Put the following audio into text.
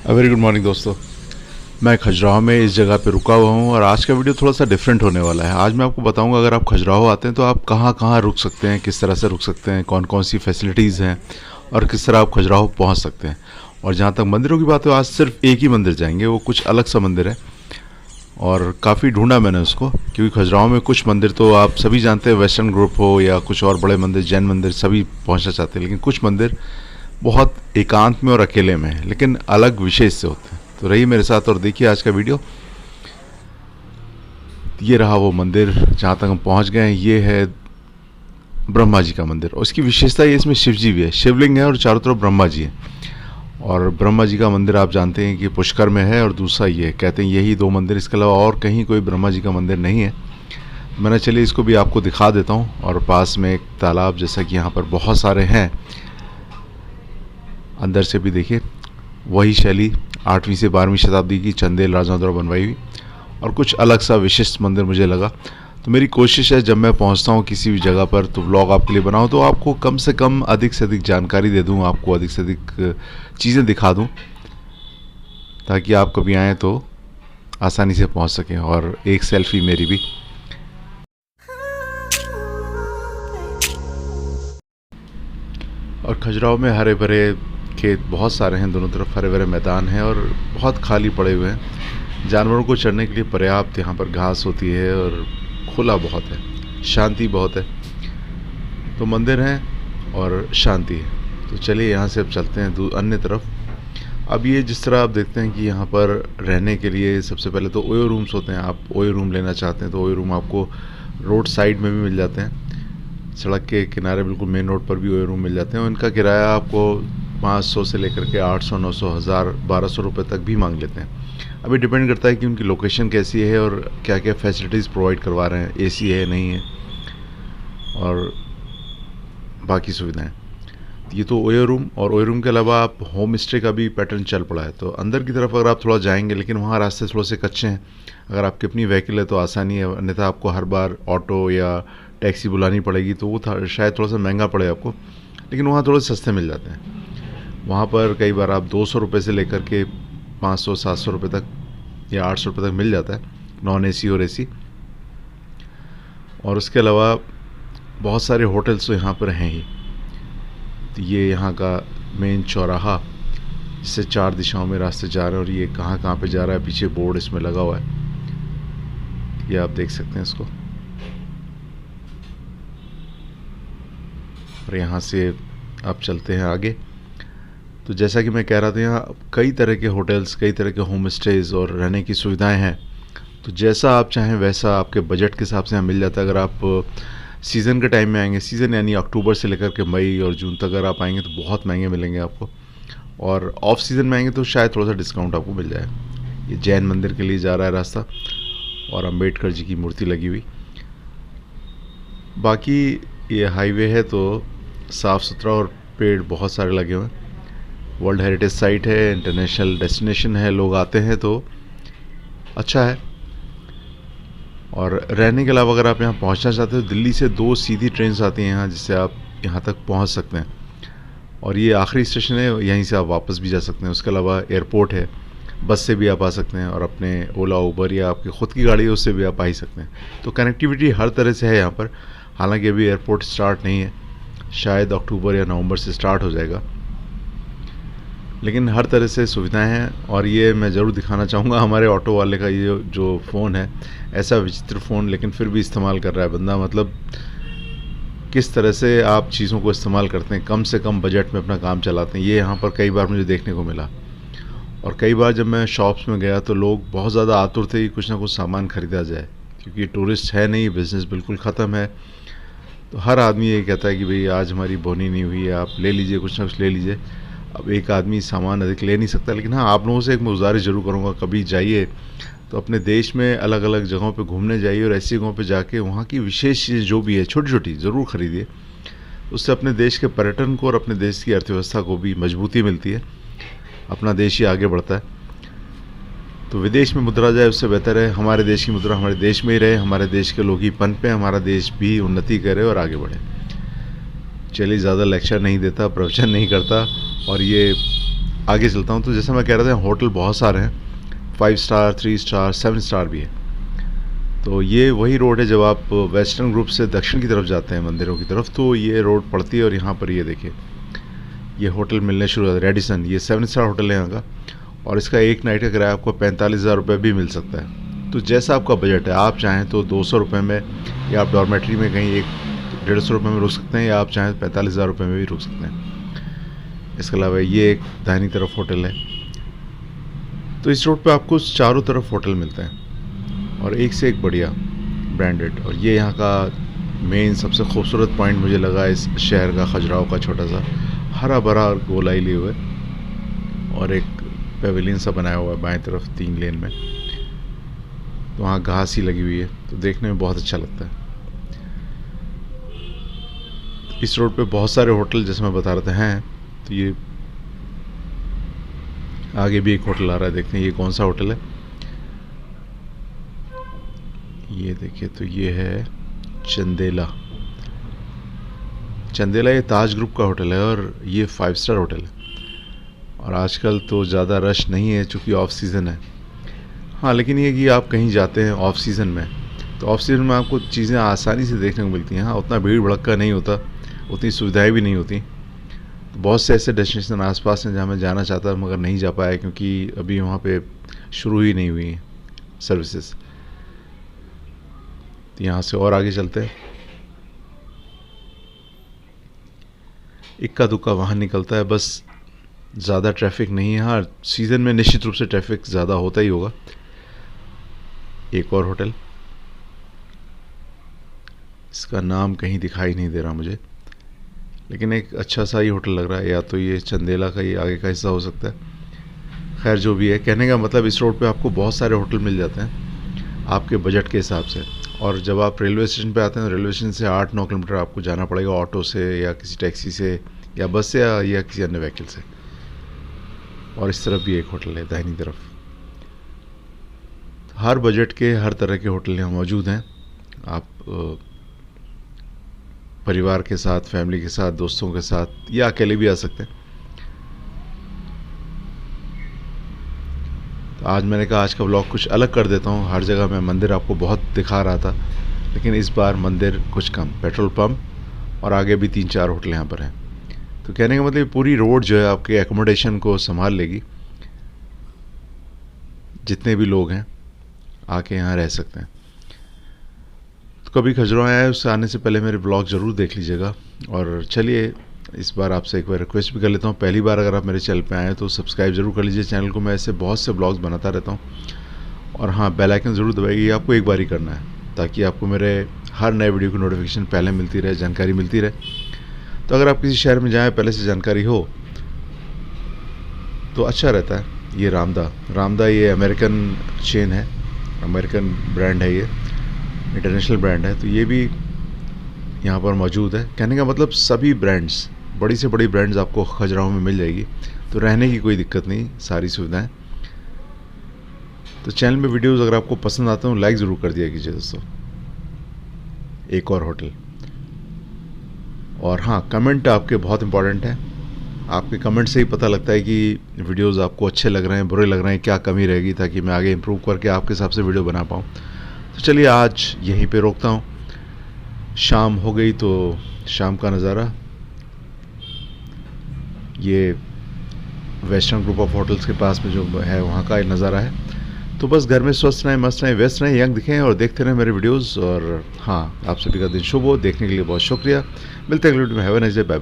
Very good morning दोस्तों। मैं खजुराहो में इस जगह पे रुका हुआ हूँ और आज का वीडियो थोड़ा सा डिफरेंट होने वाला है। आज मैं आपको बताऊंगा अगर आप खजुराहो आते हैं तो आप कहाँ कहाँ रुक सकते हैं, किस तरह से रुक सकते हैं, कौन कौन सी फैसिलिटीज़ हैं और किस तरह आप खजुराहो पहुँच सकते हैं। और जहाँ तक मंदिरों की बात है, आज सिर्फ एक ही मंदिर जाएंगे, वो कुछ अलग सा मंदिर है और काफ़ी ढूंढा मैंने उसको, क्योंकि खजुराहो में कुछ मंदिर तो आप सभी जानते हैं, वेस्टर्न ग्रुप हो या कुछ और बड़े मंदिर, जैन मंदिर, सभी पहुँचना चाहते हैं, लेकिन कुछ मंदिर बहुत एकांत में और अकेले में है, लेकिन अलग विशेष से होते हैं। तो रही मेरे साथ और देखिए आज का वीडियो। ये रहा वो मंदिर जहाँ तक हम पहुँच गए हैं। ये है ब्रह्मा जी का मंदिर और इसकी विशेषता ये, इसमें शिव जी भी है, शिवलिंग है और चारों तरफ ब्रह्मा जी है। और ब्रह्मा जी का मंदिर आप जानते हैं कि पुष्कर में है और दूसरा ये, कहते हैं यही दो मंदिर, इसके अलावा और कहीं कोई ब्रह्मा जी का मंदिर नहीं है। मैंने चलिए इसको भी आपको दिखा देता हूँ। और पास में एक तालाब, जैसा कि यहाँ पर बहुत सारे हैं, अंदर से भी देखिए वही शैली 8वीं से 12वीं शताब्दी की चंदेल राजाओं द्वारा बनवाई हुई और कुछ अलग सा विशिष्ट मंदिर मुझे लगा। तो मेरी कोशिश है जब मैं पहुंचता हूं किसी भी जगह पर तो व्लॉग आपके लिए बनाऊं, तो आपको कम से कम अधिक से अधिक जानकारी दे दूं, आपको अधिक से अधिक चीज़ें दिखा दूं, ताकि आप कभी आएँ तो आसानी से पहुंच सकें। और एक सेल्फी मेरी भी। और खजुराहो में हरे भरे खेत बहुत सारे हैं, दोनों तरफ हरे भरे मैदान हैं और बहुत खाली पड़े हुए हैं। जानवरों को चरने के लिए पर्याप्त यहाँ पर घास होती है और खुला बहुत है, शांति बहुत है। तो मंदिर हैं और शांति है। तो चलिए यहाँ से अब चलते हैं अन्य तरफ। अब ये जिस तरह आप देखते हैं कि यहाँ पर रहने के लिए सबसे पहले तो ओयो रूम्स होते हैं। आप ओयो रूम लेना चाहते हैं तो ओयो रूम आपको रोड साइड में भी मिल जाते हैं, सड़क के किनारे बिल्कुल मेन रोड पर भी ओयो रूम मिल जाते हैं। उनका किराया आपको 500 से लेकर के 800, 900, 1000, 1200 रुपये तक भी मांग लेते हैं। अभी डिपेंड करता है कि उनकी लोकेशन कैसी है और क्या क्या फैसिलिटीज़ प्रोवाइड करवा रहे हैं, एसी है नहीं है और बाकी सुविधाएं। ये तो ओयो रूम, और ओयो रूम के अलावा आप होम स्टे का भी पैटर्न चल पड़ा है। तो अंदर की तरफ अगर आप थोड़ा जाएंगे, लेकिन वहाँ रास्ते थोड़े से कच्चे हैं। अगर आपकी अपनी व्हीकल है तो आसानी है, अन्यथा आपको हर बार ऑटो या टैक्सी बुलानी पड़ेगी, तो वो शायद थोड़ा सा महंगा पड़े आपको, लेकिन वहाँ थोड़े सस्ते मिल जाते हैं। वहाँ पर कई बार आप 200 रुपये से लेकर के 500, 700 रुपये तक या 800 रुपये तक मिल जाता है, नॉन एसी और एसी। और उसके अलावा बहुत सारे होटल्स तो यहाँ पर हैं ही। तो ये यहाँ का मेन चौराहा, जिससे 4 दिशाओं में रास्ते जा रहे हैं और ये कहाँ कहाँ पे जा रहा है, पीछे बोर्ड इसमें लगा हुआ है, ये आप देख सकते हैं इसको। और यहाँ से आप चलते हैं आगे। तो जैसा कि मैं कह रहा था, यहाँ कई तरह के होटल्स, कई तरह के होम स्टेज और रहने की सुविधाएं हैं। तो जैसा आप चाहें वैसा आपके बजट के हिसाब से यहाँ मिल जाता है। अगर आप सीज़न के टाइम में आएंगे, सीज़न यानी अक्टूबर से लेकर के मई और जून तक अगर आप आएंगे तो बहुत महंगे मिलेंगे आपको, और ऑफ सीज़न में आएंगे तो शायद थोड़ा सा डिस्काउंट आपको मिल जाए। ये जैन मंदिर के लिए जा रहा है रास्ता और अम्बेडकर जी की मूर्ति लगी हुई। बाकी ये हाईवे है तो साफ़ सुथरा और पेड़ बहुत सारे लगे हुए हैं। वर्ल्ड हेरिटेज साइट है, इंटरनेशनल डेस्टिनेशन है, लोग आते हैं तो अच्छा है। और रहने के अलावा अगर आप यहाँ पहुँचना चाहते हो, दिल्ली से 2 सीधी ट्रेन आती हैं यहाँ, जिससे आप यहाँ तक पहुँच सकते हैं। और ये आखिरी स्टेशन है, यहीं से आप वापस भी जा सकते हैं। उसके अलावा एयरपोर्ट है, बस से भी आप आ सकते हैं, और अपने ओला, उबर या आपकी ख़ुद की गाड़ी है उससे भी आप आ ही सकते हैं। तो कनेक्टिविटी हर तरह से है यहाँ पर। हालांकि अभी एयरपोर्ट स्टार्ट नहीं है, शायद अक्टूबर या नवंबर से स्टार्ट हो जाएगा, लेकिन हर तरह से सुविधाएं हैं। और ये मैं ज़रूर दिखाना चाहूँगा, हमारे ऑटो वाले का ये जो फ़ोन है, ऐसा विचित्र फ़ोन, लेकिन फिर भी इस्तेमाल कर रहा है बंदा। मतलब किस तरह से आप चीज़ों को इस्तेमाल करते हैं, कम से कम बजट में अपना काम चलाते हैं, ये यहाँ पर कई बार मुझे देखने को मिला। और कई बार जब मैं शॉप्स में गया तो लोग बहुत ज़्यादा आतुर थे कि कुछ ना कुछ सामान ख़रीदा जाए, क्योंकि टूरिस्ट है नहीं, बिज़नेस बिल्कुल ख़त्म है। तो हर आदमी ये कहता है कि भाई आज हमारी बोनी नहीं हुई है, आप ले लीजिए, कुछ ना कुछ ले लीजिए। अब एक आदमी सामान अधिक ले नहीं सकता, लेकिन हाँ, आप लोगों से एक मैं गुजारिश ज़रूर करूँगा, कभी जाइए तो अपने देश में अलग अलग जगहों पे घूमने जाइए और ऐसी जगहों पे जाके वहाँ की विशेष चीज़ जो भी है, छोटी छोटी ज़रूर ख़रीदिए। उससे अपने देश के पर्यटन को और अपने देश की अर्थव्यवस्था को भी मजबूती मिलती है, अपना देश ही आगे बढ़ता है। तो विदेश में मुद्रा जाए उससे बेहतर है हमारे देश की मुद्रा हमारे देश में ही रहे, हमारे देश के लोग ही पनपें, हमारा देश भी उन्नति करे और आगे बढ़े। चलिए, ज़्यादा लेक्चर नहीं देता, प्रवचन नहीं करता, और ये आगे चलता हूँ। तो जैसे मैं कह रहा था, होटल बहुत सारे हैं, 5 स्टार, 3 स्टार, 7 स्टार भी है। तो ये वही रोड है, जब आप वेस्टर्न ग्रुप से दक्षिण की तरफ जाते हैं मंदिरों की तरफ, तो ये रोड पड़ती है। और यहाँ पर ये देखिए, ये होटल मिलने शुरू हुआ। रेडिसन, ये 7 स्टार होटल है यहाँ का, और इसका एक नाइट का किराया आपको 45,000 रुपये भी मिल सकता है। तो जैसा आपका बजट है, आप चाहें तो 200 रुपये में, या आप डॉर्मेट्री में कहीं 100-150 रुपये में रुक सकते हैं, या आप चाहें 45,000 रुपये में भी रुक सकते हैं। इसके अलावा ये एक दाहिनी तरफ होटल है। तो इस रोड पे आपको चारों तरफ होटल मिलते हैं, और एक से एक बढ़िया ब्रांडेड। और ये यहाँ का मेन सबसे खूबसूरत पॉइंट मुझे लगा इस शहर का, खजुराहो का छोटा सा हरा भरा गोलाई लिए हुए, और एक पेविलियन सा बनाया हुआ है बाएं तरफ 3 लेन में। तो वहाँ घास ही लगी हुई है, तो देखने में बहुत अच्छा लगता है। इस रोड पे बहुत सारे होटल, जैसे मैं बता रहा था, हैं। तो ये आगे भी एक होटल आ रहा है, देखते हैं ये कौन सा होटल है। ये देखिए, तो ये है चंदेला। चंदेला ये ताज ग्रुप का होटल है, और ये 5 स्टार होटल है। और आजकल तो ज़्यादा रश नहीं है, चूँकि ऑफ सीज़न है। हाँ, लेकिन ये कि आप कहीं जाते हैं ऑफ सीज़न में, तो ऑफ सीज़न में आपको चीज़ें आसानी से देखने को मिलती हैं। हाँ, उतना भीड़ भड़का नहीं होता, उतनी सुविधाएं भी नहीं होती। तो बहुत से ऐसे डेस्टिनेशन आसपास हैं जहाँ मैं जाना चाहता मगर नहीं जा पाया, क्योंकि अभी वहाँ पे शुरू ही नहीं हुई सर्विसेज। तो यहाँ से और आगे चलते हैं। इक्का दुक्का वाहन निकलता है, बस ज़्यादा ट्रैफिक नहीं है। हाँ, सीज़न में निश्चित रूप से ट्रैफिक ज़्यादा होता ही होगा। एक और होटल, इसका नाम कहीं दिखाई नहीं दे रहा मुझे, लेकिन एक अच्छा सा ही होटल लग रहा है। या तो ये चंदेला का ही आगे का हिस्सा हो सकता है। खैर, जो भी है, कहने का मतलब इस रोड पे आपको बहुत सारे होटल मिल जाते हैं आपके बजट के हिसाब से। और जब आप रेलवे स्टेशन पे आते हैं, तो रेलवे स्टेशन से 8-9 किलोमीटर आपको जाना पड़ेगा ऑटो से, या किसी टैक्सी से, या बस से, या किसी अन्य व्हीकल से। और इस तरफ भी एक होटल है दाहिनी तरफ। हर बजट के हर तरह के होटल यहाँ मौजूद हैं। आप परिवार के साथ, फैमिली के साथ, दोस्तों के साथ, या अकेले भी आ सकते हैं। तो आज मैंने कहा आज का व्लॉग कुछ अलग कर देता हूँ। हर जगह मैं मंदिर आपको बहुत दिखा रहा था, लेकिन इस बार मंदिर कुछ कम, पेट्रोल पंप और आगे भी 3-4 होटल यहाँ पर हैं। तो कहने का मतलब पूरी रोड जो है आपके एकोमोडेशन को संभाल लेगी। जितने भी लोग हैं आके यहाँ रह सकते हैं। तो कभी खजुराहो आए, उससे आने से पहले मेरे ब्लॉग ज़रूर देख लीजिएगा। और चलिए, इस बार आपसे एक बार रिक्वेस्ट भी कर लेता हूँ, पहली बार अगर आप मेरे चैनल पे आए तो सब्सक्राइब ज़रूर कर लीजिए चैनल को। मैं ऐसे बहुत से ब्लॉग्स बनाता रहता हूँ। और हाँ, बेल आइकन ज़रूर दबाइए, आपको एक बार ही करना है, ताकि आपको मेरे हर नए वीडियो की नोटिफिकेशन पहले मिलती रहे, जानकारी मिलती रहे। तो अगर आप किसी शहर में जाएँ, पहले से जानकारी हो तो अच्छा रहता है। ये रामदा ये अमेरिकन चेन है, अमेरिकन ब्रांड है, ये इंटरनेशनल ब्रांड है। तो ये भी यहाँ पर मौजूद है। कहने का मतलब सभी ब्रांड्स, बड़ी से बड़ी ब्रांड्स आपको खजुराहो में मिल जाएगी। तो रहने की कोई दिक्कत नहीं, सारी सुविधाएं। तो चैनल में वीडियोस अगर आपको पसंद आते हो, लाइक ज़रूर कर दिया कीजिए दोस्तों। एक और होटल। और हाँ, कमेंट आपके बहुत इंपॉर्टेंट है। आपके कमेंट से ही पता लगता है कि वीडियोस आपको अच्छे लग रहे हैं, बुरे लग रहे हैं, क्या कमी रहेगी, ताकि मैं आगे इम्प्रूव करके आपके हिसाब से वीडियो बना पाऊँ। तो चलिए, आज यहीं पे रोकता हूँ। शाम हो गई, तो शाम का नज़ारा ये वेस्टर्न ग्रुप ऑफ होटल्स के पास में जो है, वहाँ का नज़ारा है। तो बस घर में स्वस्थ रहें, मस्त रहें, व्यस्त रहें, यंग दिखें, और देखते रहें मेरे वीडियोस। और हाँ, आप सभी का दिन शुभ हो। देखने के लिए बहुत शुक्रिया। मिलते हैं अगले वीडियो में। Have a nice day. Bye.